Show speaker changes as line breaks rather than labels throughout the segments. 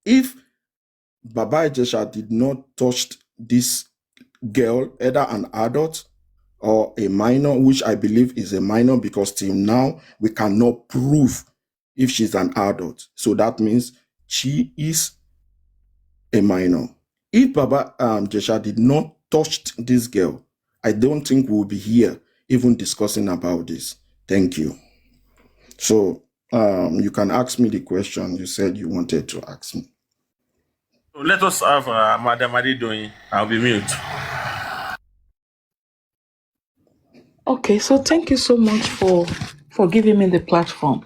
If Baba Ijesa did not touch this girl, either an adult or a minor, which I believe is a minor because till now we cannot prove if she's an adult. So that means she is a minor. If Baba Jesha did not touch this girl, I don't think we'll be here even discussing about this. Thank you. So you can ask me the question you said you wanted to ask me.
Let us have Madam Adedoyin. I'll be mute.
Okay, so thank you so much for giving me the platform.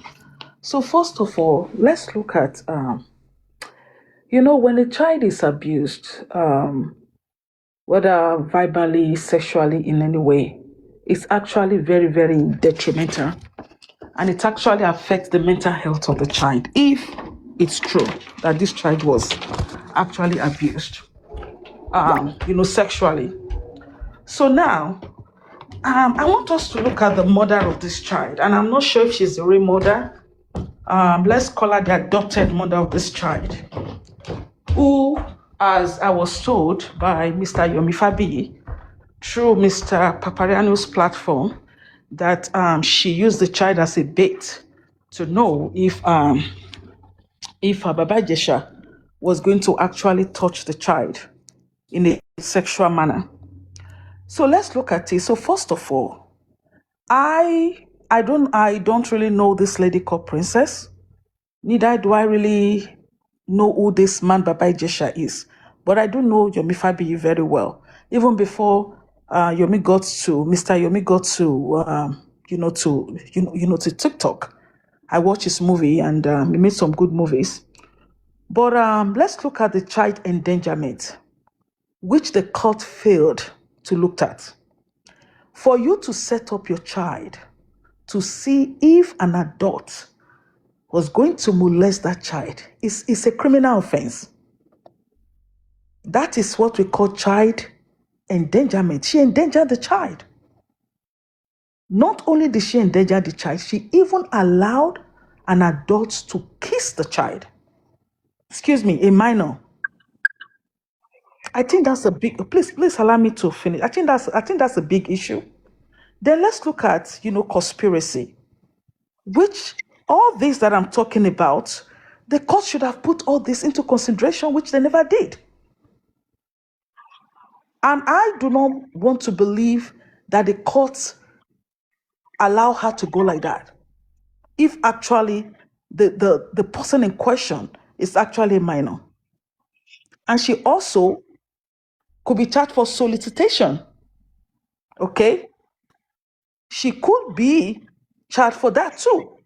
So first of all, let's look at when a child is abused, whether verbally, sexually, in any way, it's actually very, very detrimental, and it actually affects the mental health of the child if it's true that this child was actually abused, sexually. So now, I want us to look at the mother of this child, and I'm not sure if she's the real mother. Let's call her the adopted mother of this child, who, as I was told by Mr. Yomi Fabi through Mr. Papariano's platform, that she used the child as a bait to know if Baba Jesha was going to actually touch the child in a sexual manner. So let's look at it. So first of all, I don't really know this lady called Princess. Neither do I really know who this man Baba Jesha is. But I do know Yomi Fabi very well. Even before Mr. Yomi got to TikTok. I watched his movie and he made some good movies. But let's look at the child endangerment, which the court failed to look at. For you to set up your child to see if an adult was going to molest that child is a criminal offense. That is what we call child endangerment. She endangered the child. Not only did she endanger the child, she even allowed an adult to kiss the child. Excuse me, a minor. I think that's a big. Please allow me to finish. I think that's a big issue. Then let's look at conspiracy, which all this that I'm talking about, the court should have put all this into consideration, which they never did. And I do not want to believe that the courts allow her to go like that. If actually the person in question is actually a minor. And she also could be charged for solicitation. Okay? She could be charged for that too.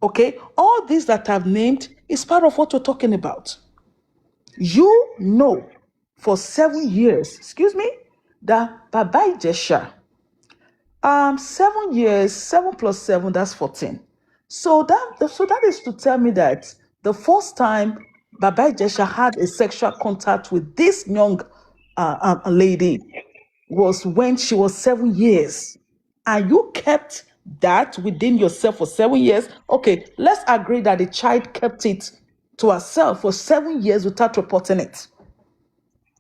Okay? All these that I've named is part of what we're talking about. You know for 7 years, that Baba Ijesha, 7 years, 7 plus 7, that's 14. So that is to tell me that the first time Baba Ijesha had a sexual contact with this young lady was when she was 7 years. And you kept that within yourself for 7 years. Okay, let's agree that the child kept it to herself for 7 years without reporting it.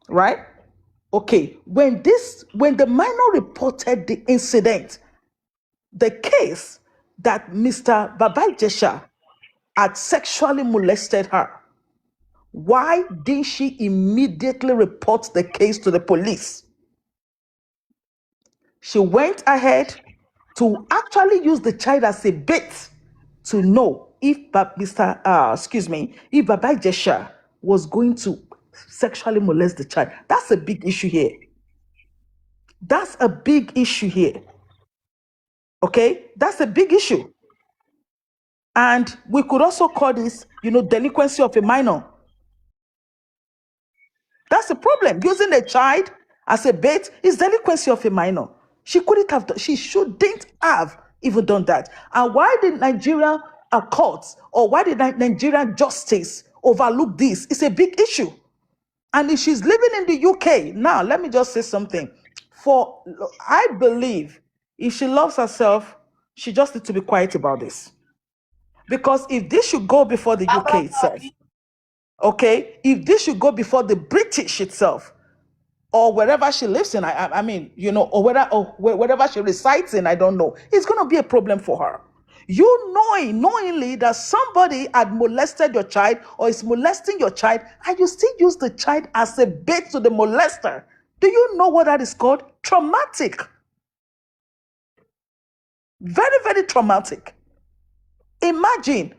Right? Okay, when the minor reported the incident, the case that Mr. Baba Jesha had sexually molested her, why didn't she immediately report the case to the police? She went ahead to actually use the child as a bait to know if if Baba Jesha was going to sexually molest the child. That's a big issue here. That's a big issue here. Okay? That's a big issue. And we could also call this, delinquency of a minor. That's the problem. Using a child as a bait is delinquency of a minor. She shouldn't have even done that. And why did Nigerian courts or why did Nigerian justice overlook this? It's a big issue. And if she's living in the UK, now let me just say something. I believe if she loves herself, she just needs to be quiet about this. Because if this should go before the UK itself, Okay, if this should go before the British itself, or wherever she lives in, I mean, or wherever she resides in, I don't know, it's going to be a problem for her. You knowingly that somebody had molested your child or is molesting your child, and you still use the child as a bait to the molester. Do you know what that is called? Traumatic. Very, very traumatic. Imagine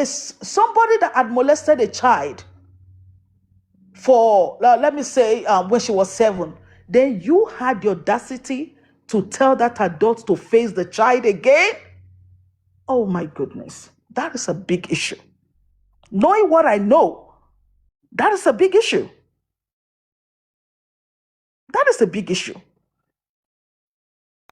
somebody that had molested a child for, let me say, when she was 7, then you had the audacity to tell that adult to face the child again. Oh my goodness, that is a big issue. Knowing what I know, that is a big issue. That is a big issue.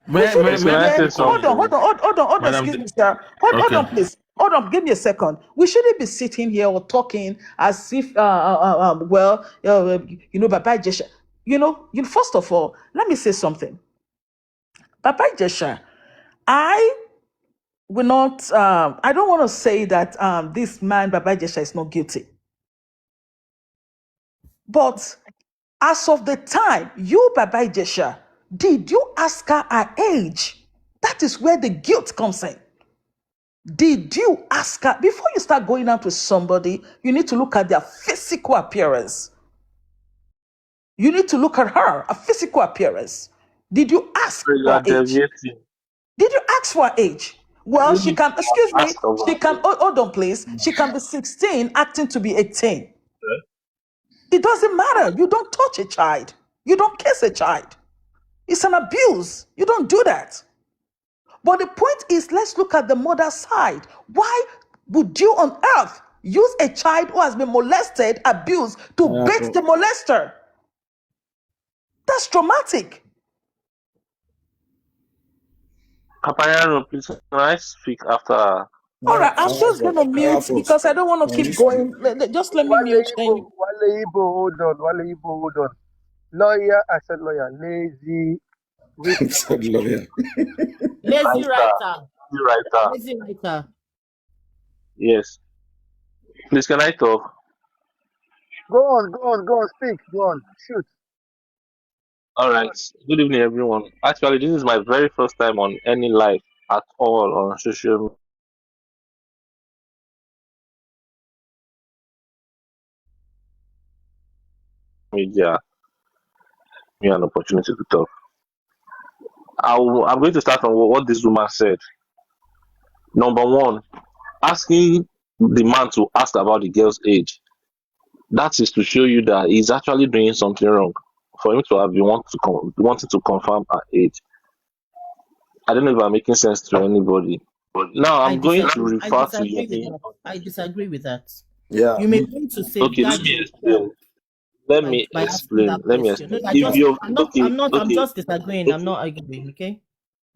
We
May,
shouldn't
may,
be
may I
here.
say
Hold on,
something? Madam,
excuse me, sir. Hold
okay.
on, please. Hold on, give me a second. We shouldn't be sitting here or talking as if, Baba Jesha. First of all, let me say something. Baba Jesha, I will not, I don't want to say that this man, Baba Jesha, is not guilty. But as of the time, you, Baba Jesha, did you ask her age? That is where the guilt comes in. Did you ask her? Before you start going out with somebody, you need to look at their physical appearance. You need to look at her physical appearance. Did you ask
You
for
are
her age?
deviating.
Did you ask for her age? Well, she
Maybe
can, excuse me,
ask about
she can,
it.
hold on, please. She can be 16 acting to be 18. It doesn't matter. You don't touch a child. You don't kiss a child. It's an abuse. You don't do that. But the point is, let's look at the mother's side. Why would you on earth use a child who has been molested, abused, to bait the molester? That's traumatic.
Papayaro, please, can I speak after?
All right, I'm just going to mute because I don't want to keep going. Just let me mute.
Wale Igbo, hold on. Wale Igbo, hold on. Lawyer, I said lawyer. Lazy, weak.
Said lawyer.
Lazy
Writer.
writer.
Lazy writer.
Lazy writer.
Yes. Please, can I talk?
Go on, speak. Go on, shoot.
All right. Good evening, everyone. Actually, this is my very first time on any live at all on social media. Me an opportunity to talk. I'm going to start from what this woman said. Number one, asking the man to ask about the girl's age. That is to show you that he's actually doing something wrong. For him to have been wanting to confirm her age. I don't know if I'm making sense to anybody. Now I'm going to refer to Yemi.
I disagree with that.
Yeah.
You may want to say
Okay, let me explain. Let me explain. If you're
I'm just disagreeing. I'm not arguing. Okay.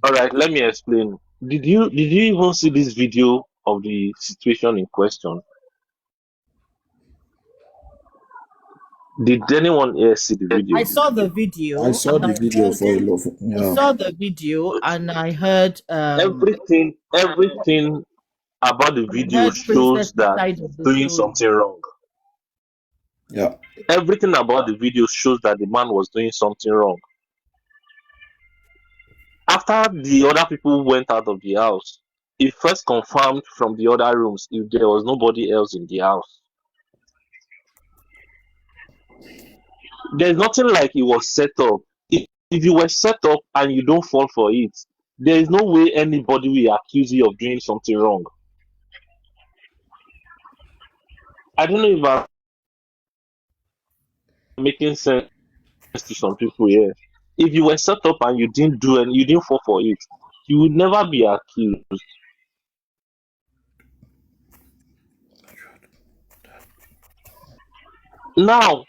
All right, let me explain. Did you even see this video of the situation in question? Did anyone here see the video?
I saw the video.
I saw the video for a lot.
I saw the video and I heard
everything about the video shows that he's doing something wrong.
Yeah.
Everything about the video shows that the man was doing something wrong. After the other people went out of the house, he first confirmed from the other rooms if there was nobody else in the house. There's nothing like it was set up. If you were set up and you don't fall for it, there is no way anybody will accuse you of doing something wrong. I don't know if I'm making sense to some people here. If you were set up and you didn't do and you didn't fall for it, you would never be accused. Now,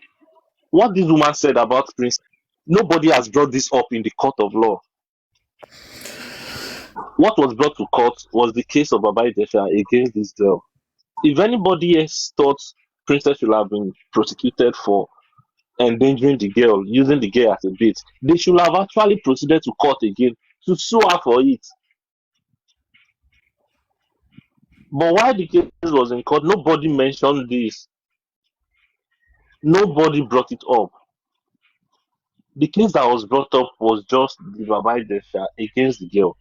what this woman said about Prince, nobody has brought this up in the court of law. What was brought to court was the case of Baba Ijesa against this girl. If anybody else thought Princess should have been prosecuted for endangering the girl, using the girl as a bait, they should have actually proceeded to court again to sue her for it. But while the case was in court, nobody mentioned this. Nobody brought it up. The case that was brought up was just the Baba Ijesha against the girl.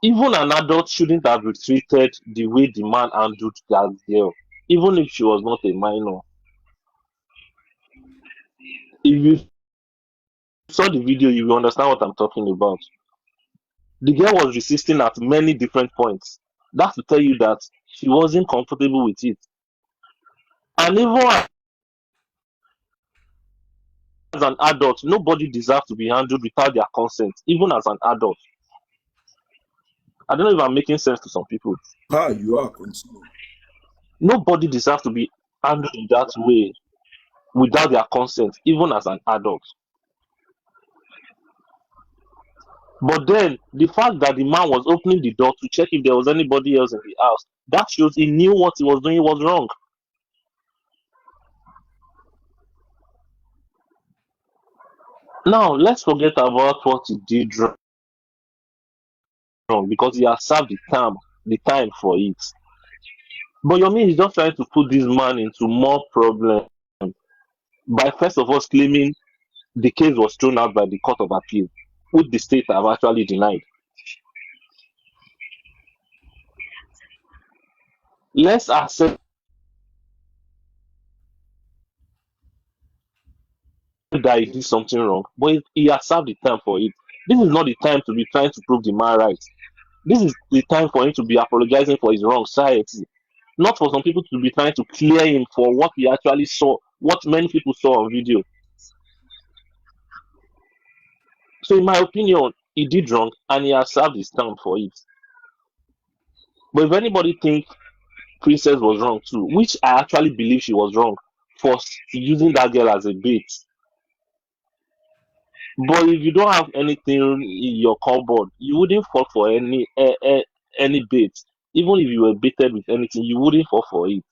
Even an adult shouldn't have retreated the way the man handled that girl, even if she was not a minor. If you saw the video, you will understand what I'm talking about. The girl was resisting at many different points. That's to tell you that she wasn't comfortable with it. And even as an adult, nobody deserves to be handled without their consent, even as an adult. I don't know if I'm making sense to some people.
You are continuing.
Nobody deserves to be handled in that way without their consent, even as an adult. But then the fact that the man was opening the door to check if there was anybody else in the house, that shows he knew what he was doing was wrong. Now let's forget about what he did wrong because he has served the time for it. But Yomi is just trying to put this man into more problem by first of all claiming the case was thrown out by the Court of Appeal, which the state have actually denied. Let's accept that he did something wrong, but he has served the time for it. This is not the time to be trying to prove the man right. This is the time for him to be apologizing for his wrong society, not for some people to be trying to clear him for what he actually saw, what many people saw on video. So, in my opinion, he did wrong and he has served his time for it. But if anybody thinks Princess was wrong too, which I actually believe she was wrong for using that girl as a bait. But if you don't have anything in your cupboard, you wouldn't fall for any bait. Even if you were baited with anything, you wouldn't fall for it.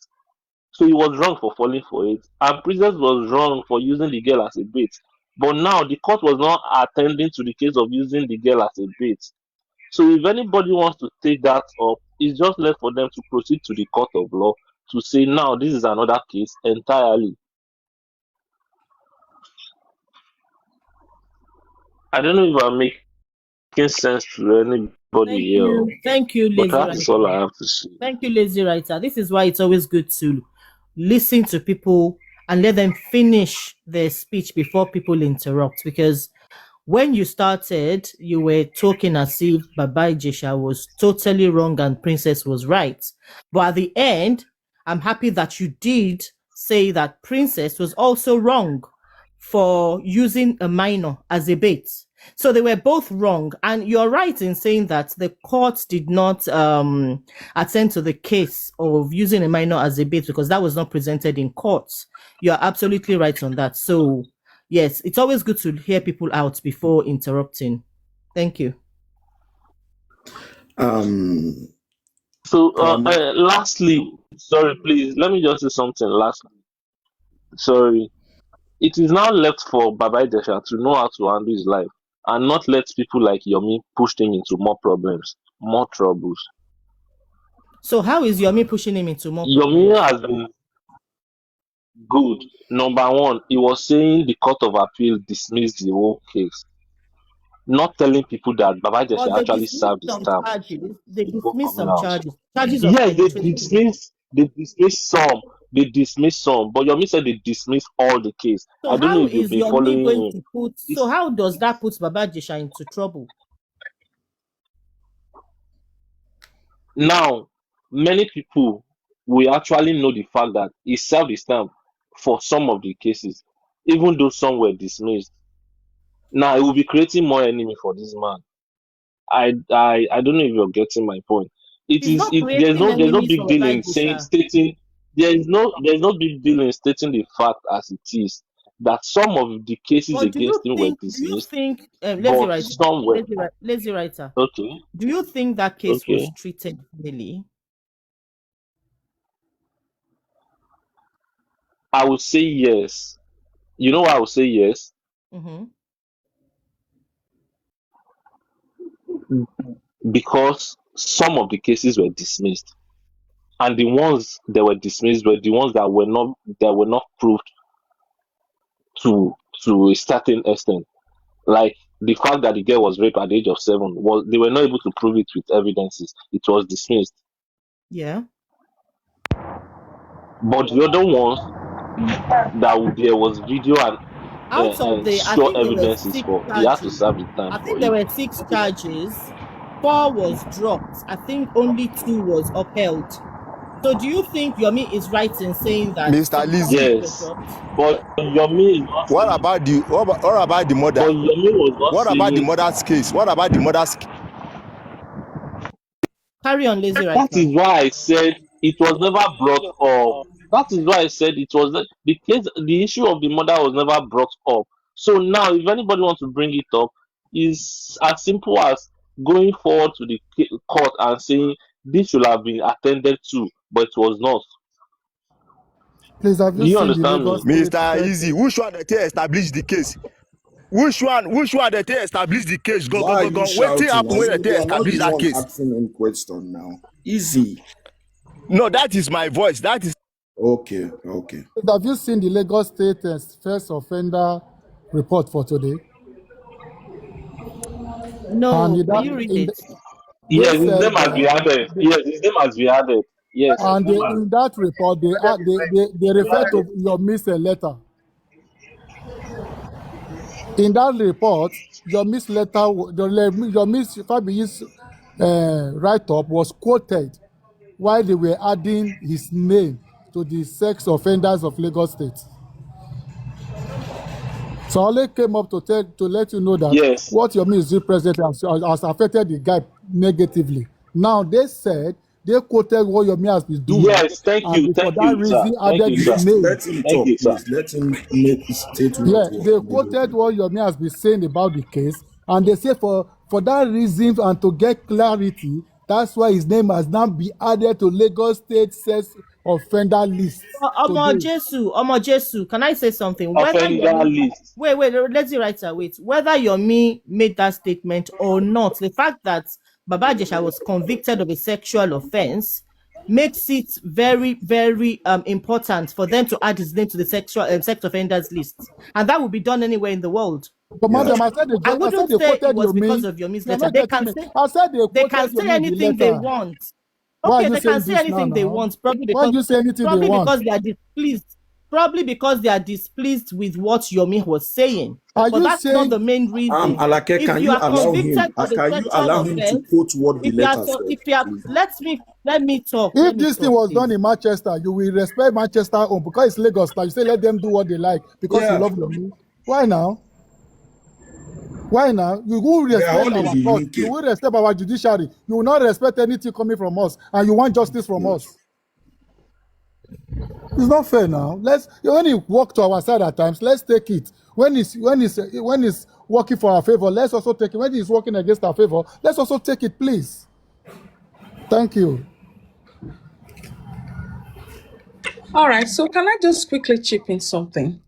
So he was wrong for falling for it, and Princess was wrong for using the girl as a bait. But now the court was not attending to the case of using the girl as a bait. So if anybody wants to take that up, it's just left for them to proceed to the court of law to say now this is another case entirely. I don't know if I'm making sense to anybody here,
Thank you,
but
lazy
that's all
writer.
I have to say.
Thank you, lazy writer. This is why it's always good to listen to people and let them finish their speech before people interrupt. Because when you started, you were talking as if Baba Ijesha was totally wrong and Princess was right. But at the end, I'm happy that you did say that Princess was also wrong for using a minor as a bait. So they were both wrong. And you're right in saying that the court did not attend to the case of using a minor as a bait because that was not presented in court. You're absolutely right on that. So, yes, it's always good to hear people out before interrupting. Thank you.
Um,
So,
um,
lastly, sorry, please, let me just say something. Lastly, sorry, it is now left for Baba Ijesha to know how to handle his life and not let people like Yomi push him into more problems, more troubles.
So how is Yomi pushing him into more
Yomi
problems?
has been good. Number one, he was saying the Court of Appeal dismissed the whole case, not telling people that Baba
But
Ijesha
they
actually
dismissed
served his
some
term
charges. They
before
dismissed
coming
some
out.
charges. Charges of
Yes,
penetration.
they dismissed some, they dismissed some, but Yomi said they dismissed all the case.
So
I don't know
how
if you've
is
been
Yomi
following
going
him.
to put? So
It's,
how does that put Baba Ijesha into trouble?
now, many people will actually know the fact that he served his term for some of the cases, even though some were dismissed. Now, it will be creating more enemy for this man. I don't know if you're getting my point. It
He's
is
not
there's
creating
no
enemies
big
for
deal
Baba
in saying
Ijesha.
stating there's no big deal in stating the fact as it is that some of the cases
But
against him were
do you
dismissed,
think, lazy
but
writer,
some were
lazy writer,
okay.
do you think that case was
Okay,
treated fairly?
I would say yes. You know why I would say yes?
Mm-hmm.
Because some of the cases were dismissed. and the ones that were dismissed were the ones that were not proved to a certain extent. Like the fact that the girl was raped at the age of 7, was they were not able to prove it with evidences. It was dismissed.
Yeah.
But the other ones that there was video
Out of
and
I
sure
think there were
evidences
six
for, he had to
charges.
serve the time
I
for
think there
it.
were 6 charges. 4 was dropped. I think only 2 was upheld. So do you think Yomi is right in saying that
Mr.
some
Lizzie,
charges were
Yes,
dropped?
but Yomi is not
what
saying.
about the mother?
But Yomi was not
What about the
saying.
mother's case? What about the mother's case?
Carry on, lazy
That
writer.
is why I said it was never brought up. That is why I said it was the case. The issue of the mother was never brought up. So now, if anybody wants to bring it up, is as simple as going forward to the court and saying this should have been attended to, but it was not.
Please, have
Do
you
you
seen the
understand
Lagos
me?
State
Mr.
first?
Easy, which one that establish the case? Which one that establish the case? Go,
Why
go,
are
go,
you
go. Wetin
shouting?
happen
Are
when
you
they
are not
establish
the
that
one
case?
asking him question now. Easy.
No, that is my voice. That is
Okay, okay.
Have you seen the Lagos State first offender report for today? And
No,
in
can
that,
you read
in
it?
the, they
Yes, his name
said,
has been added. Yes, his name has been added. Yes, his
and
name
in that report, they refer to your missing letter. In that report, your miss letter, your miss Fabi's write-up was quoted while they were adding his name to the sex offenders of Lagos State. So I only came up to let you know that
yes,
what your ministry president has affected the guy negatively. Now they said they quoted what your has been doing,
yes. Thank
and
you,
for
thank
that
you, sir.
reason
Thank
added
you,
his
sir.
Please
name.
let him
Thank
talk,
you, sir.
please. Let him make his statement
Yeah, they quoted
immediately.
what Yomi has been saying about the case, and they say for that reason and to get clarity, that's why his name has now been added to Lagos State sex offender list today.
Omo Jesu, can I say something? Whether
Offender
Yomi,
list.
let's see right wait, whether Yomi made that statement or not, the fact that Baba Jesha was convicted of a sexual offense makes it very, very important for them to add his name to the sexual sex offenders list, and that will be done anywhere in the world.
But
Yeah.
madam,
I
I said
wouldn't
they
say it
quoted
was because
Yomi.
of Yomi's
You're
letter.
not getting me. I said
They can say
Yomi in the
anything they
letter.
want.
Why are
Okay,
you
they can
saying
say
this now?
anything they
Now,
want,
why do you say anything they
probably
want?
because they are displeased. Probably because they are displeased with what Yomi was saying.
Are
But
you
that's not the
saying
main reason.
Alake,
If
can
you
you
are
allow him?
convicted of a
Can you
sexual
allow him to
offense,
quote what the letter said,
if you are
please?
let me talk. Let
if
me
this thing
talk,
was done
please.
in Manchester, you will respect Manchester home because it's Lagos. Now you say let them do what they like because you
Yeah,
love Yomi. Why now? Why now? You will
we are
respect
all in
our
the
court. You
UK.
will respect our judiciary. You will not respect anything coming from us, and you want justice from
Yeah.
us. It's not fair now. Let's when it work to our side at times, let's take it. When it's working for our favor, let's also take it. When it's working against our favor, let's also take it, please. Thank you.
All right, so can I just quickly chip in something?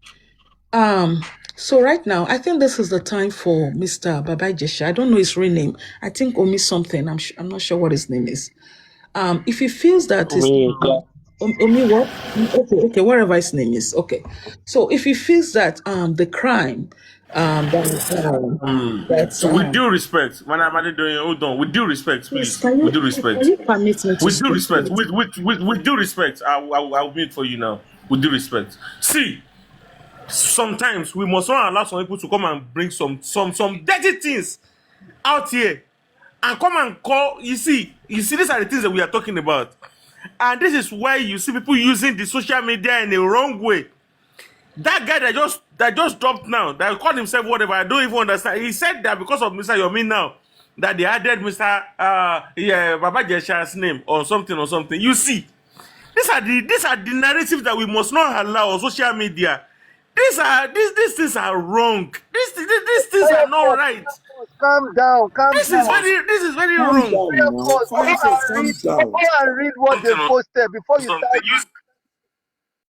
So right now, I think this is the time for Mr. Baba Jesha. I don't know his real name. I think Omi something. I'm not sure what his name is. If he feels that his
Omi,
Omi what? Okay, whatever his name is. Okay. So if he feels that the crime
So with due respect, Madam Adedoyin, hold on. With due respect,
please
please. With due
can
respect.
you permit me to
With due
speak,
respect.
please?
With due respect. I'll mute for you now. With due respect. See, sometimes we must not allow some people to come and bring some dirty things out here and come and call. These are the things that we are talking about. And this is why you see people using the social media in a wrong way. That guy that just dropped now, that called himself whatever, I don't even understand. He said that because of Mr. Yomi now, that they added Mr. Baba Jesha's name or something. You see, these are the narratives that we must not allow on social media. These things are wrong. These things are not right.
Calm down, calm down.
This is very
Calm
wrong.
down now.
Go
Fire said, calm down.
and read what they
Something or
posted before you
something.
start.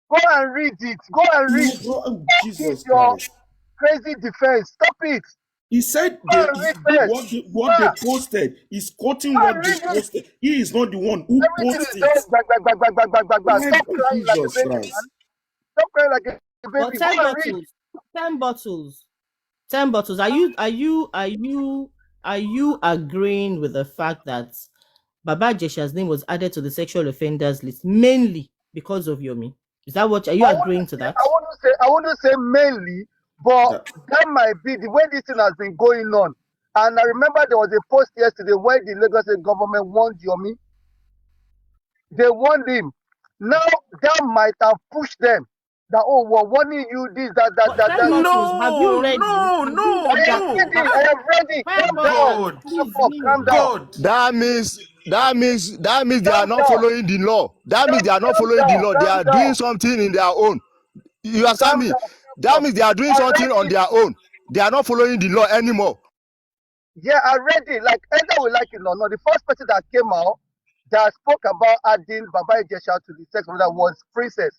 Go and read it. Go and read.
You bro,
This
Jesus
your
Christ.
crazy defense. Stop it.
He said
Go and read first.
what they posted. He's quoting what they
Read it.
posted. He is not the one who
Everything is
posted
done.
it.
Stop crying like a
Jesus
baby,
Christ.
man. Stop crying like a
But
baby.
10
Go and read.
bottles, 10 bottles, 10 bottles. Are you agreeing with the fact that Baba Jesha's name was added to the sexual offenders list mainly because of Yomi? Is that what, are you agreeing to that?
I wouldn't say mainly, but
Yeah.
that might be the way this thing has been going on. And I remember there was a post yesterday where the Lagos State government warned Yomi. They warned him. Now that might have pushed them. That we're warning you this, that.
Bottles, have you read
No.
I have read it.
Fire
Calm
bottles,
down.
please,
Calm down.
God.
That means they are
Calm
not
down.
following the law. That means they are not
Calm
following the
down,
law. They
calm
are
down.
doing something in their own. You understand
Calm
me?
down.
That means they are doing
I
something
read
on
it.
their own. They are not following the law anymore.
Yeah, I read it. Like either we like it or not. The first person that came out that spoke about adding Baba Ijesa to the sex order was Princess.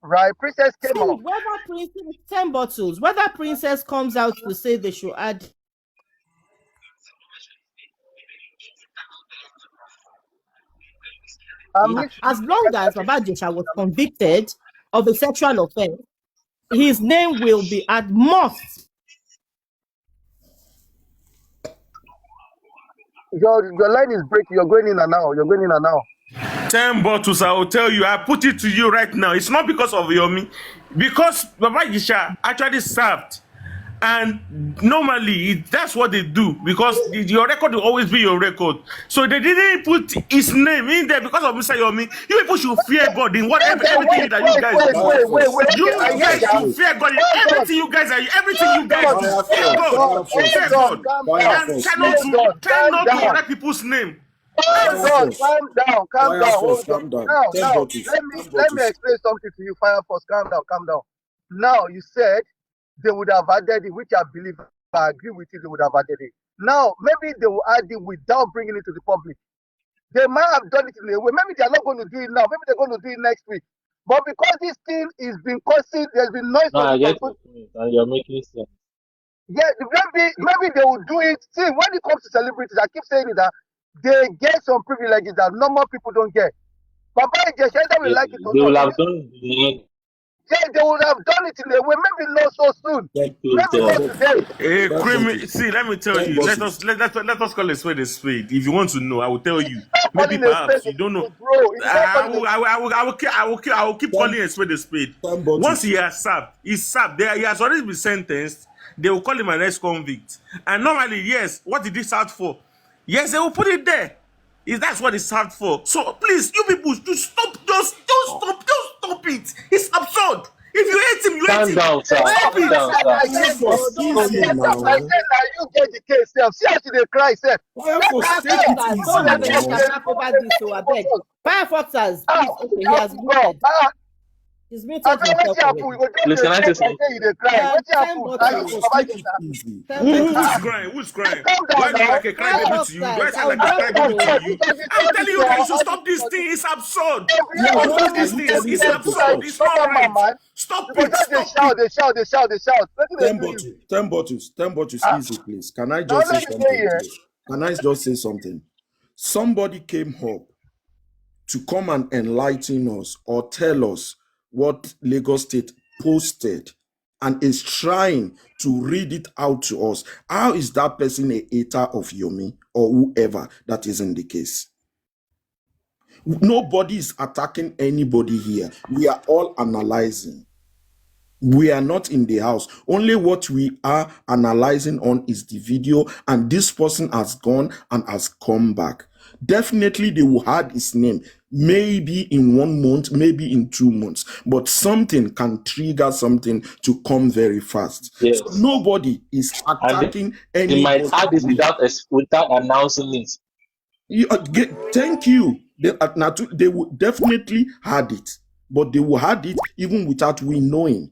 Right? Princess came
see,
out.
whether Princess 10 bottles, whether Princess comes out to say they should add as long as Baba Jesha was convicted of a sexual offense, his name will be at most.
Your line is breaking. You're going in and out.
10 bottles, I will tell you. I put it to you right now. It's not because of Yomi. Because Baba Ijesa actually served. And normally, that's what they do. Because your record will always be your record. So they didn't put his name in there because of Mr. Yomi. You people should fear God in whatever everything that you guys do.
Wait.
You guys should fear God in everything you guys are. Everything you guys do. Fear God. Fear God. And try not to correct people's name.
Calm down. Hold on.
Calm down.
Now,
10 bottles.
let me explain something to you, Fire Force. Calm down. Now, you said they would have added it, which I believe, I agree with you, they would have added it. Now, maybe they will add it without bringing it to the public. They might have done it in a way. Maybe they are not going to do it now. Maybe they're going to do it next week. But because this thing is been causing, there's been noise.
No, I get your point, and you're making sense.
Yeah, maybe they will do it. See, when it comes to celebrities, I keep saying it, that they get some privileges that normal people don't get. Baba Ijesa, either we like it or
They will
not.
have done the
Yeah, they would have done it in a way. Maybe not so soon. Maybe not today.
See, let me tell you. Let us call a spade a spade. If you want to know, I will tell you. Maybe
Calling a
perhaps
spade
you don't know.
a spade, bro. It's not calling
I will keep calling a spade a spade.
10 bottles.
Once he has served, he has already been sentenced. They will call him an ex-convict. And normally, yes, what did he serve for? Yes, they will put it there. That's what it's served for. So please, you people, just stop it. It's absurd. If you hate him, you hate him.
Calm down, sir.
I said that you get the case, self. See how she dey cry, self.
Firefoxers, please, okay, he has muted. He's muted himself already.
Please, can I say something?
Who's crying? Why do you like a crybaby to you? Do I sound like a crybaby to you? I'm telling you guys to stop this thing. It's absurd. Stop this thing. It's absurd. It's not right. Stop it.
They shout.
10 bottles, easy, please. Can I just say something? Somebody came up to come and enlighten us or tell us what Lagos State posted and is trying to read it out to us. How is that person a hater of Yomi or whoever that is in the case? Nobody is attacking anybody here. We are all analyzing. We are not in the house. Only what we are analyzing on is the video, and this person has gone and has come back. Definitely they will add his name, maybe in 1 month, maybe in 2 months, but something can trigger something to come very fast.
Yes.
So nobody is attacking anybody.
They might add it without announcing it.
Thank you. They will definitely add it, but they will add it even without we knowing.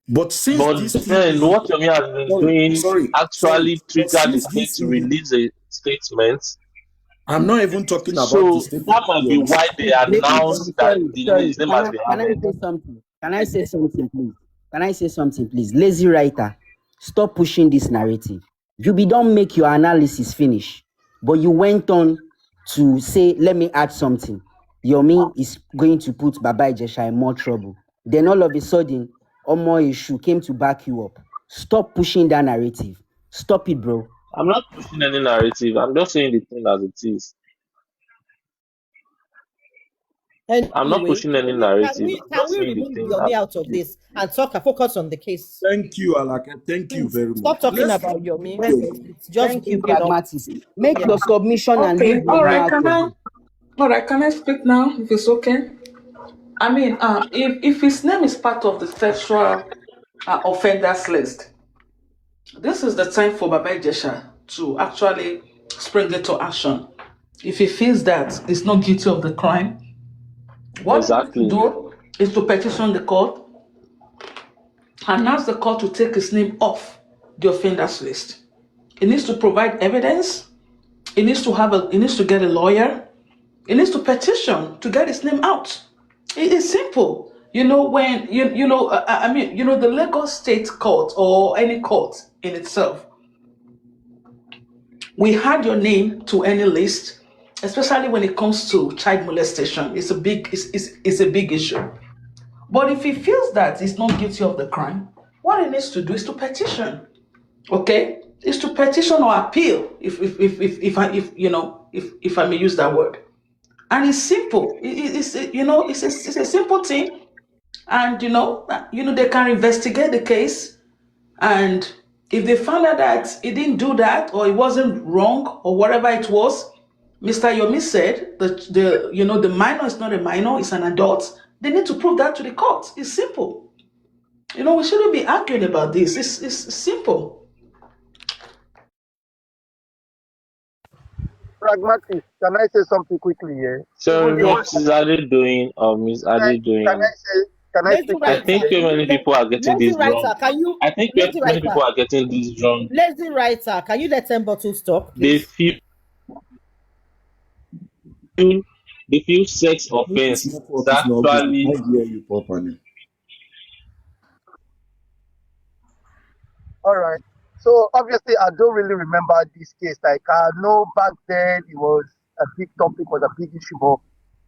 But since
what Yomi has been doing actually triggered the state to release a statement.
I'm not even talking about the statement.
That might be why they announced that his name has been added.
Can I say something, please? Lazy writer. stop pushing this narrative. You be don't make your analysis finish, but you went on to say, let me add something. Yomi is going to put Baba Ijesha in more trouble. Then all of a sudden, Omo Eshu came to back you up. Stop pushing that narrative. Stop it, bro.
I'm not pushing any narrative. I'm just saying the thing as it is. I'm not
Anyway,
pushing any
can
narrative.
we
I'm
can
just
we
saying the
remove
thing
Yomi
as
out of
it is.
this and focus on the case?
Thank you, Alake. Thank you
Please
very
stop
much.
talking
Let's
about Yomi.
Thank,
It's just
thank you,
bringing up.
pragmatist. Make
Yeah.
your submission and leave
Okay, all
Yomi
right.
out of it.
Can I speak now if it's okay? I mean, if his name is part of the sexual offenders list, this is the time for Baba Ijesha to actually spring into action. If he feels that he's not guilty of the crime, what he needs to
Exactly.
do is to petition the court and ask the court to take his name off the offenders list. He needs to provide evidence. He needs to get a lawyer. He needs to petition to get his name out. It is simple. When the Lagos State Court or any court in itself, we add your name to any list, especially when it comes to child molestation. It's a big issue. But if he feels that he's not guilty of the crime, what he needs to do is to petition. Okay, is to petition or appeal, if I may use that word. And it's simple. It's a simple thing. And they can investigate the case. And if they found out that he didn't do that or it wasn't wrong or whatever it was, Mr. Yomi said that the minor is not a minor, it's an adult. They need to prove that to the court. It's simple. We shouldn't be arguing about this. It's simple.
Pragmatic. Can I say something quickly here?
So
Even though
Miss Ade doing or Miss Ade
can I
doing.
say can I
Lazy
speak
I
writer.
think
quickly?
too many people are getting
Lazy
this wrong.
writer, can you
I think
lazy
too many people
writer?
are getting this wrong.
Lazy writer, can you let 10 bottles talk,
They
please?
feel they feel sex
put this
offense is
network is not good. We
actually
can't hear you properly.
All right. So obviously, I don't really remember this case. Like I know back then it was a big topic, was a big issue, but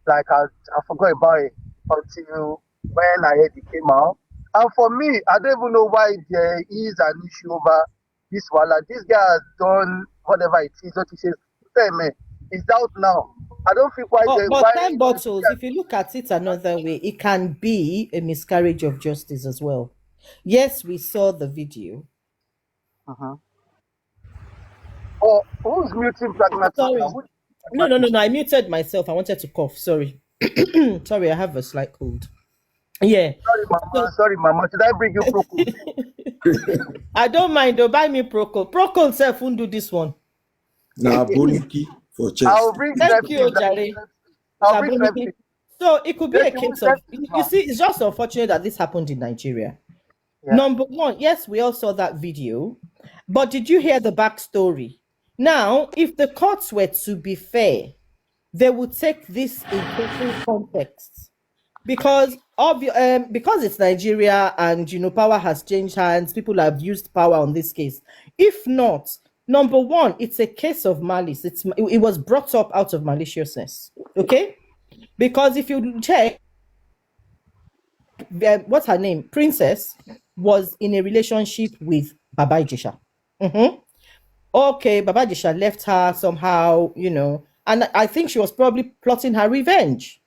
like I forgot about it until when I heard it came out. And for me, I don't even know why there is an issue over this one. Like this guy has done whatever it is. What he says, hey man, it's out now. I don't think why they
But
why
10 bottles, if you look at it another way, it can be a miscarriage of justice as well. Yes, we saw the video.
uh-huh. Or who's muting pragmatic now?
Sorry.
Who's
No. I muted myself. I wanted to cough. Sorry. Sorry, I have a slight cold. Yeah.
sorry, mama. Sorry, mama. Should I bring you Procol?
I don't mind. They'll buy me Procol. Procol self won't do this one.
Now, Boniki for
I'll
chest.
bring
Thank you,
Pepsi.
Jare.
I'll bring
Saboniki.
Pepsi.
So it could be
Yes,
a
you will
case of,
Pepsi,
you see, it's just unfortunate that this happened in Nigeria.
Yeah.
Number one, yes, we all saw that video, but did you hear the backstory? Now, if the courts were to be fair, they would take this in total context because because it's Nigeria and power has changed hands, people have used power on this case. If not, number one, it's a case of malice. It was brought up out of maliciousness, okay? Because if you check, what's her name? Princess was in a relationship with Baba Ijesha. Okay, Baba Ijesha left her somehow, and I think she was probably plotting her revenge.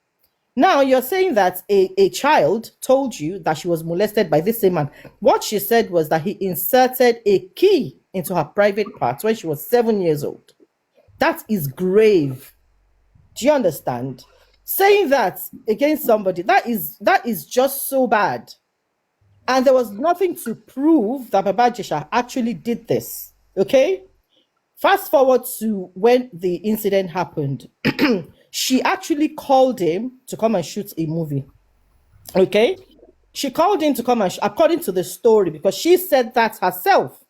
Now you're saying that a child told you that she was molested by this same man. What she said was that he inserted a key into her private parts when she was 7 years old. That is grave. Do you understand? Saying that against somebody, that is just so bad. And there was nothing to prove that Baba Ijesha actually did this. Okay? Fast forward to when the incident happened. She actually called him to come and shoot a movie. Okay? She called him to come and, according to the story, because she said that herself.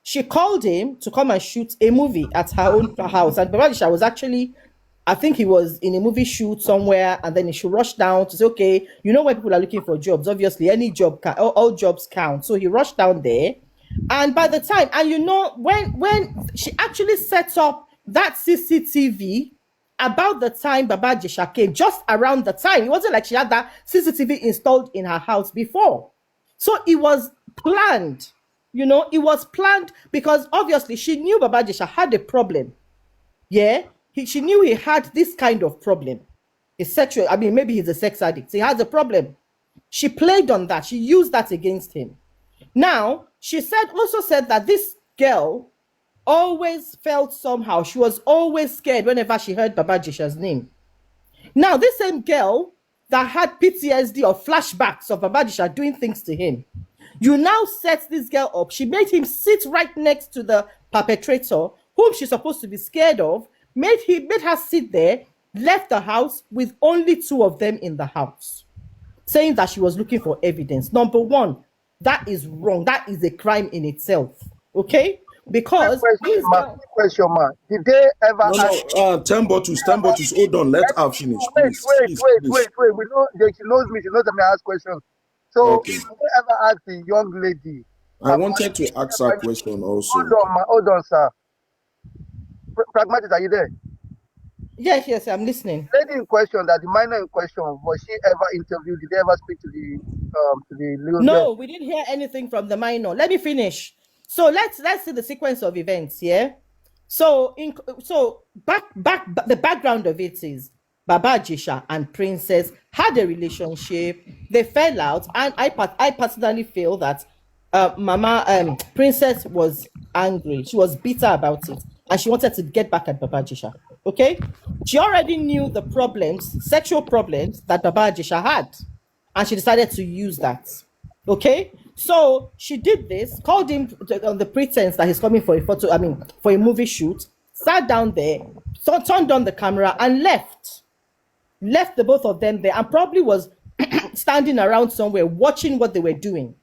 She called him to come and shoot a movie at her own house. And Baba Ijesha was actually, I think he was in a movie shoot somewhere, and then he rushed down to say, okay, when people are looking for jobs, obviously any job, all jobs count. So he rushed down there, And by the time, and you know, when she actually set up that CCTV about the time Baba Jesha came, just around the time, it wasn't like she had that CCTV installed in her house before. So it was planned, you know, it was planned because obviously she knew Baba Jesha had a problem. Yeah, she knew he had this kind of problem. A sexual, I mean, maybe he's a sex addict. He has a problem. She played on that. She used that against him. Now, she also said that this girl always felt somehow. She was always scared whenever she heard Baba Jesha's name. Now, this same girl that had PTSD or flashbacks of Baba Jesha doing things to him, you now set this girl up. She made him sit right next to the perpetrator, whom she's supposed to be scared of, made her sit there, left the house with only two of them in the house, saying that she was looking for evidence. Number one, that is wrong. That is a crime in itself. Okay? Because
question mark. Did they ever ask?
No, 10 bottles, 10 bottles. Hold on, let her finish, please.
Wait. We know she knows me. She knows that I ask questions. So,
Okay.
did they ever ask the young lady?
I wanted to ask her a question also.
Hold on, sir. Pragmatist, are you there?
Yes, I'm listening.
Lady in question, that the minor in question, was she ever interviewed? Did they ever speak to the little
No,
girl?
we didn't hear anything from the minor. Let me finish. So let's see the sequence of events. Yeah. So back the background of it is Baba Jesha and Princess had a relationship. They fell out, and I personally feel that Princess was angry. She was bitter about it, and she wanted to get back at Baba Jesha. Okay, she already knew the problems, sexual problems that Baba Jesha had, and she decided to use that. Okay, so she did this, called him on the pretense that he's coming for a photo, for a movie shoot, sat down there, turned on the camera and left the both of them there, and probably was standing around somewhere watching what they were doing.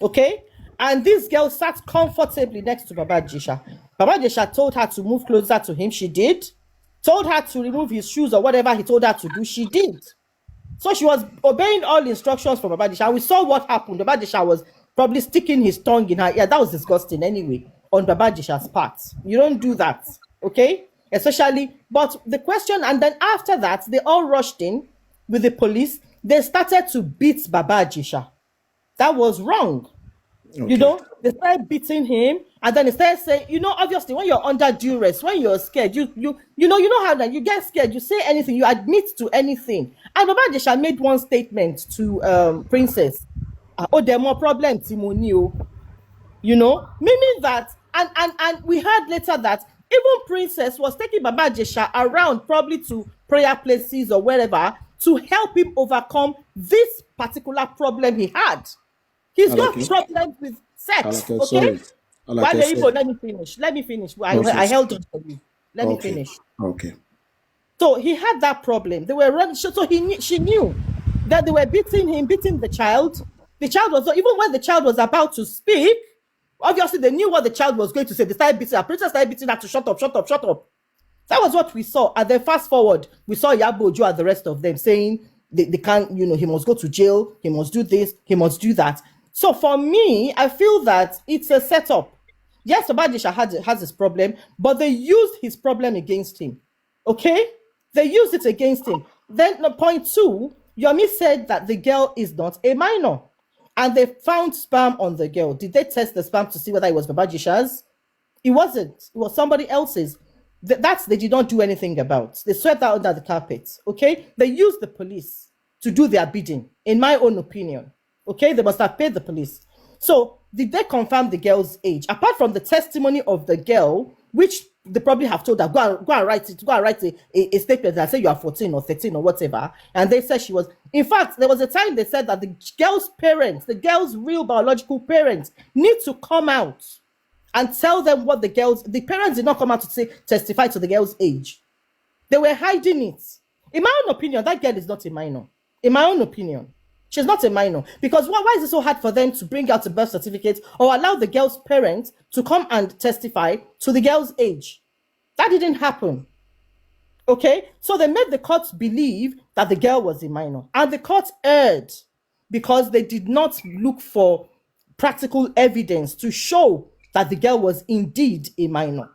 Okay, and this girl sat comfortably next to Baba Jesha. Baba Jesha told her to move closer to him. She did. Told her to remove his shoes or whatever he told her to do. She did. So she was obeying all instructions from Baba Jesha. We saw what happened. Baba Jesha was probably sticking his tongue in her ear. That was disgusting anyway, on Baba Jesha's part. You don't do that, okay? Especially, but the question, and then after that, they all rushed in with the police. They started to beat Baba Jesha. That was wrong. Okay. You know, they started beating him, and then they started saying, you know, obviously, when you're under duress, when you're scared, you know how that you get scared, you say anything, you admit to anything. And Baba Jesha made one statement to Princess. Oh, there are more problems, Timonio. You know, meaning that, and we heard later that even Princess was taking Baba Jesha around, probably to prayer places or wherever, to help him overcome this particular problem he had. He's got problems with sex. Okay? Let me finish. I held on for you. Let me finish.
Okay.
So he had that problem. They were running. So she knew that they were beating him, beating the child. The child was, even when the child was about to speak, obviously they knew what the child was going to say. They started beating her. Princess started beating her to shut up. That was what we saw. And then fast forward, we saw Yabojo and the rest of them saying they can't, you know, he must go to jail, he must do this, he must do that. So for me, I feel that it's a setup. Yes, Baba Jesha has his problem, but they used his problem against him. Okay? They used it against him. Then point two, Yomi said that the girl is not a minor. And they found sperm on the girl. Did they test the sperm to see whether it was Baba Jesha's? It wasn't. It was somebody else's. They did not do anything about. They swept that under the carpet. Okay? They used the police to do their bidding, in my own opinion. Okay, they must have paid the police. So, did they confirm the girl's age? Apart from the testimony of the girl, which they probably have told her, go and write a statement that say you are 14 or 13 or whatever. And they said she was. In fact, there was a time they said that the girl's parents, the girl's real biological parents, need to come out and tell them what the parents did not come out to testify to the girl's age. They were hiding it. In my own opinion, that girl is not a minor. In my own opinion. She's not a minor. Because why is it so hard for them to bring out a birth certificate or allow the girl's parents to come and testify to the girl's age? That didn't happen. Okay? So they made the court believe that the girl was a minor. And the court erred because they did not look for practical evidence to show that the girl was indeed a minor.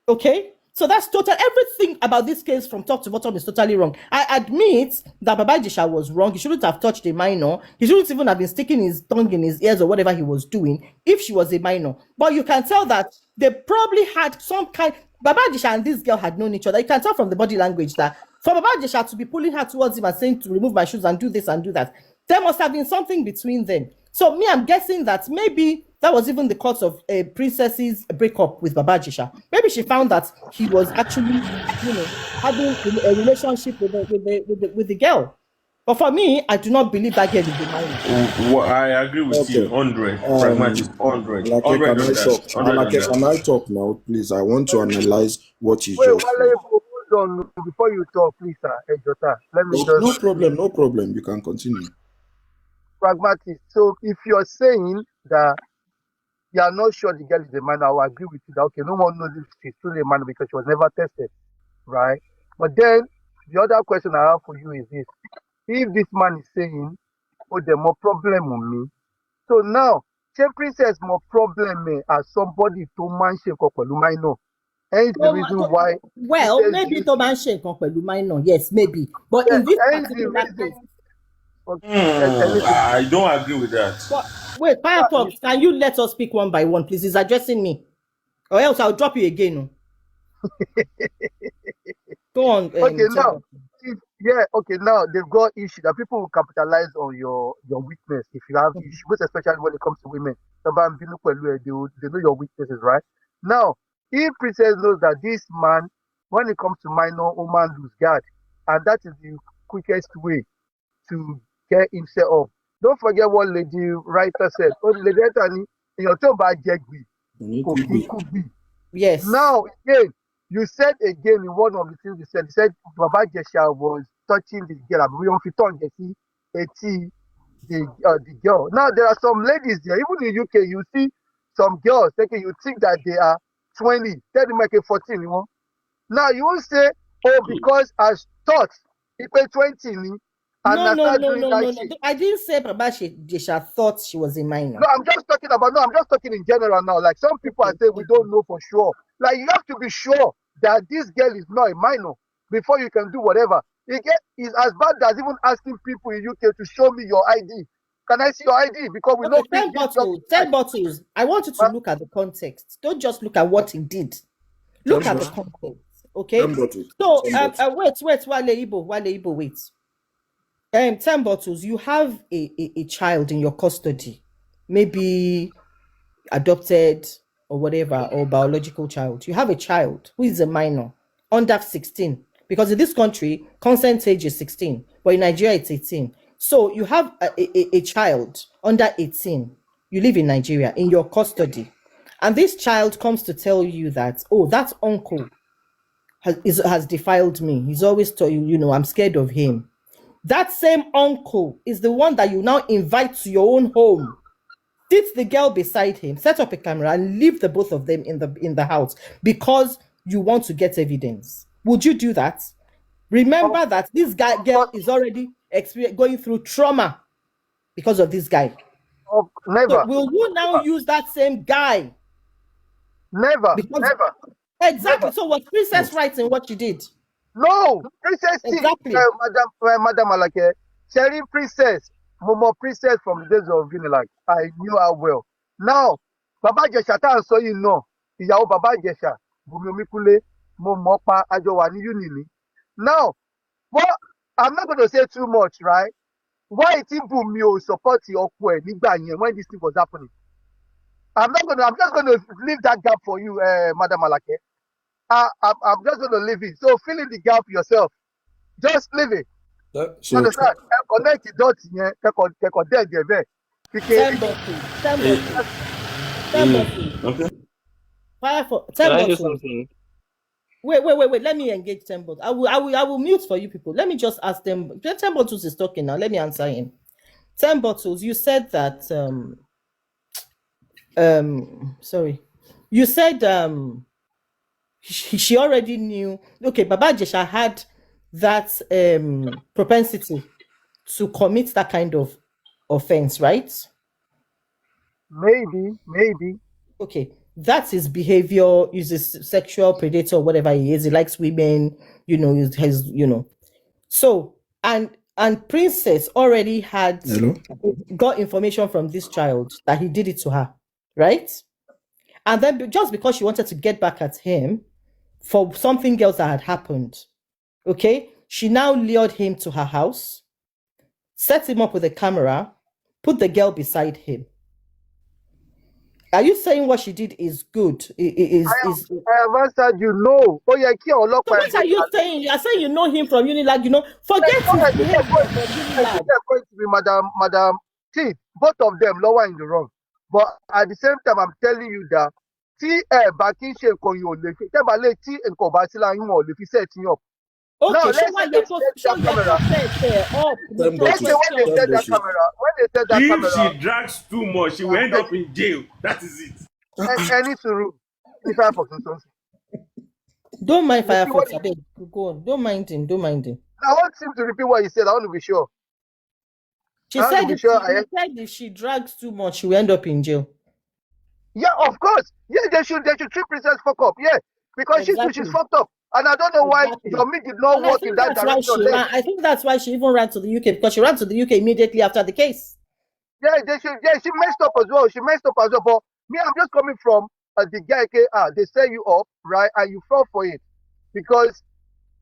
Okay? So that's total. Everything about this case from top to bottom is totally wrong. I admit that Baba Ijesa was wrong. He shouldn't have touched a minor. He shouldn't even have been sticking his tongue in his ears or whatever he was doing if she was a minor. But you can tell that they probably had some kind. Baba Ijesa and this girl had known each other. You can tell from the body language that for Baba Ijesa to be pulling her towards him and saying to remove my shoes and do this and do that, there must have been something between them. So me, I'm guessing that maybe that was even the cause of a princess's breakup with Baba Ijesa. Maybe she found that he was actually, having a relationship with the girl. But for me, I do not believe that girl is the minor.
Well, I agree with you. 100. Pragmatic. 100.
Like,
100
can
on
I
that.
talk?
100 on
Like,
that.
can I talk now, please? I want to analyze what you
Wait,
just said.
hold on before you talk, please, sir. Hey, Jota, let me
No,
just
no problem. You can continue.
pragmatic. So if you're saying that you are not sure the girl is a minor, I will agree with you that okay, no one knows if she's truly a minor because she was never tested, right? But then the other question I have for you is this: if this man is saying, "Oh, there's more problem with me," so now, she princess more problem as somebody to man shake up minor. Hence the reason why
Well,
princess
maybe
used
to man shake on Pelu minor. Yes, maybe. But
yeah,
in this
hence the
particular case,
reason. Okay,
I don't agree with that.
but wait, Firefox, can you let us speak one by one, please? He's addressing me. Or else I'll drop you again. Go on.
okay, now, okay, now they've got issue that people will capitalize on your weakness if you have issue, most especially when it comes to women. They know your weaknesses, right? Now, if princess knows that this man, when it comes to minor, woman lose guard, and that is the quickest way to get himself off. Don't forget what Lady Writer said. Oh, Lady Writer, your talk about Jegby, could be.
Yes.
Now, again, you said again in one of the things you said Baba Jesha was touching the girl. We don't fit on the girl. Now, there are some ladies there, even in UK, you see some girls thinking you think that they are 20, tell them like a 14, Now, you will say, oh, because as thought, if a 20, and
No.
shit.
I didn't say Baba Jesha thought she was a minor.
No, I'm just talking in general now. Like some people are saying we don't know for sure. Like you have to be sure that this girl is not a minor before you can do whatever. It's as bad as even asking people in UK to show me your ID. Can I see your ID? Because we know
10 bottles. I want you to look at the context. Don't just look at what he did. Look at the context. Okay? So wait, Wale Ibo, wait. 10 bottles, you have a child in your custody, maybe adopted or whatever, or biological child. You have a child who is a minor under 16, because in this country consent age is 16, but in Nigeria it's 18. So you have a child under 18, you live in Nigeria in your custody, and this child comes to tell you that, oh, that uncle has defiled me. He's always told you, I'm scared of him. That same uncle is the one that you now invite to your own home. Sit the girl beside him, set up a camera, and leave the both of them in the house because you want to get evidence. Would you do that? Remember that this girl is already going through trauma because of this guy.
Never.
So will you now use that same guy?
Never.
Exactly.
Never.
So was Princess right in what she did?
No, Princess
exactly.
Madam Alake, Cherry Princess, Momo Princess from the days of Unilag. I knew her well. Now, Baba Jesha tá sọ yìí náà, ìyàwó Baba Jesha, Bùnmi Omíkúnlé, mo mọ̀ pa àjọ wà ní uni ni. Now, I'm not going to say too much, right? Why tí Bùnmi ò support ọkọ ẹ̀ nígbà yẹn when this thing was happening? I'm just going to leave that gap for you, Madam Alake. I'm just going to leave it. So fill in the gap yourself. Just leave it.
So,
understand? Connect the dots here.
Okay.
Fire for 10 bottles. Wait. Let me engage 10 bottles. I will mute for you people. Let me just ask them. 10 bottles is talking now. Let me answer him. 10 bottles. You said that. Sorry. You said she already knew. Okay, Baba Jesha had that propensity to commit that kind of offense, right?
Maybe.
Okay, that's his behavior. He's a sexual predator, whatever he is. He likes women, he has, So, and Princess already had
Hello?
got information from this child that he did it to her, right? And then just because she wanted to get back at him for something else that had happened, okay, she now lured him to her house, set him up with a camera, put the girl beside him. Are you saying what she did is good?
I have answered you no. Oh yeah, kí
So
ọlọ́pàá
what are you saying? You are saying you know him from Unilag, forget his behavior from Unilag.
going to be Madam T. Both of them lower in the wrong. But at the same time, I'm telling you that tí ẹ bá kí n ṣe nǹkan yìí ò lè fi tẹ́ bá lè tí nǹkan ò bá sí láyé wọn ò lè fi setting up.
Okay,
Now,
so
let's
why
say they
you
set that camera.
up the
Tembo
Let's
to
say when they
Tembo
set that
to
camera,
If she drags too much, she will end up in jail. That is it.
any suru, if I for something.
Don't mind
You see what
Firefox, I beg. Go on. Don't mind him.
I want him to repeat what he said. I want to be sure.
She
I want
said
to be
if
sure.
if she drags too much, she will end up in jail.
Yeah, of course. Yeah, they should treat Princess fuck up. Yeah, because
Exactly.
she's fucked up, and I don't know why Yomi did not
And I
work
think
in that
that's why
direction.
she ran. I think that's why she even ran to the UK, because she ran to the UK immediately after the case.
Yeah, she messed up as well. But me, I'm just coming from the guy. They set you up, right, and you fell for it because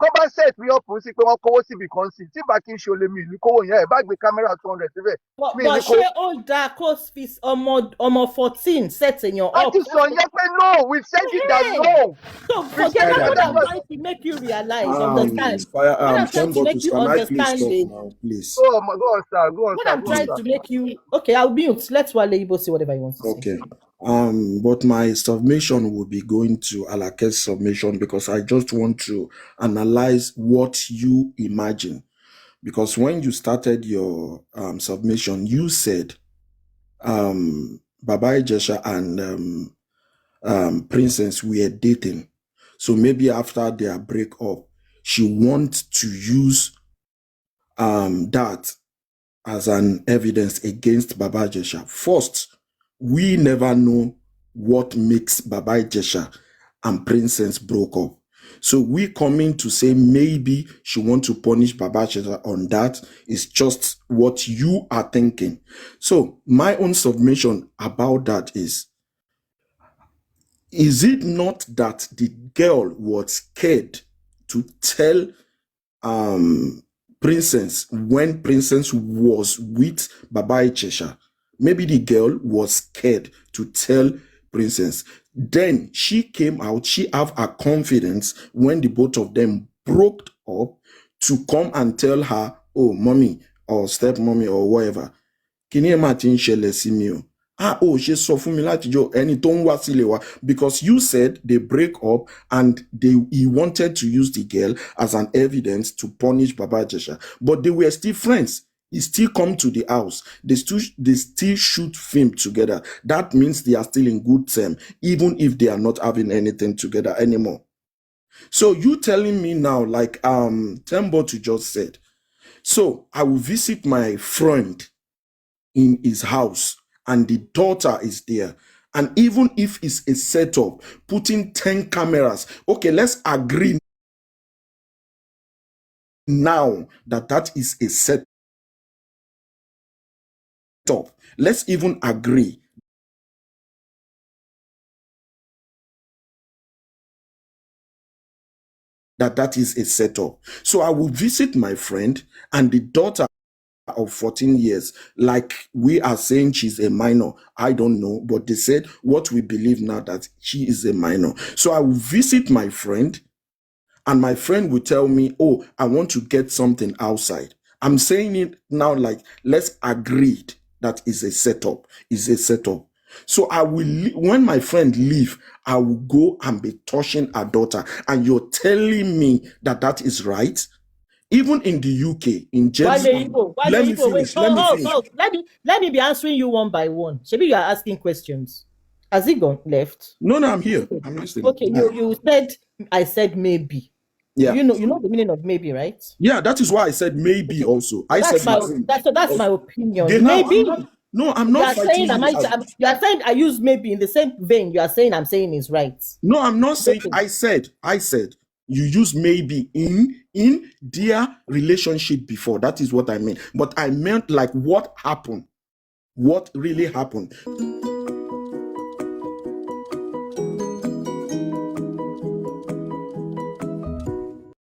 cover set me up. We see pé wọ́n kówó síbi kan sí tí bá kí n ṣe olè mi ní kówó yẹn ẹ̀ bá gbé kámẹ́rà 200 síbẹ̀.
But she all that close fees almost 14 setting your up.
No, we've said it that no.
So forget about what I'm trying to make you realize, understand. What I'm trying to make you understand is,
please.
Oh my God, sir. Go on,
what
sir.
I'm trying to make you, okay, I'll mute. Let Wale Ibo say whatever he wants to say.
Okay. But my submission will be going to Alake's submission because I just want to analyze what you imagine. Because when you started your submission, you said Baba Ijesa and Princess were dating. So maybe after their breakup, she wants to use that as an evidence against Baba Ijesa. First, we never know what makes Baba Ijesa and Princess broke up. So we coming to say maybe she want to punish Baba Ijesa on that is just what you are thinking. So my own submission about that is it not that the girl was scared to tell Princess when Princess was with Baba Ijesa? Maybe the girl was scared to tell Princess. Then she came out, she have a confidence when the both of them broke up to come and tell her, oh, mommy or stepmommy or whatever. Kini Martin ṣẹlẹ̀ sí mi o. Ṣe sọ fún mi láti jọ ẹni tó ń wá sílé wa, because you said they break up and he wanted to use the girl as an evidence to punish Baba Ijesa, but they were still friends. He still come to the house. They still shoot film together. That means they are still in good term, even if they are not having anything together anymore. So you telling me now, like Tembo to just said, so I will visit my friend in his house and the daughter is there. And even if it's a setup, putting 10 cameras, okay, let's agree now that is a setup. Let's even agree that is a setup. So I will visit my friend and the daughter of 14 years, like we are saying she's a minor. I don't know, but they said what we believe now that she is a minor. So I will visit my friend and my friend will tell me, oh, I want to get something outside. I'm saying it now like, let's agree that is a setup, is a setup. So I will, when my friend leave, I will go and be touching her daughter. And you're telling me that is right? Even in the UK, in Jersey, let me finish.
Let me be answering you one by one. Maybe you are asking questions. Has he gone left?
No, I'm here. I'm listening.
Okay, you said, I said maybe.
Yeah.
You know the meaning of maybe, right?
Yeah, that is why I said maybe also.
That's my opinion. Maybe.
No, I'm
You
not
are
fighting
saying,
you.
you are saying, I use maybe in the same vein. You are saying, I'm saying is right.
No, I'm not saying.
Okay.
I said you use maybe in their relationship before. That is what I mean. But I meant like what happened. What really happened.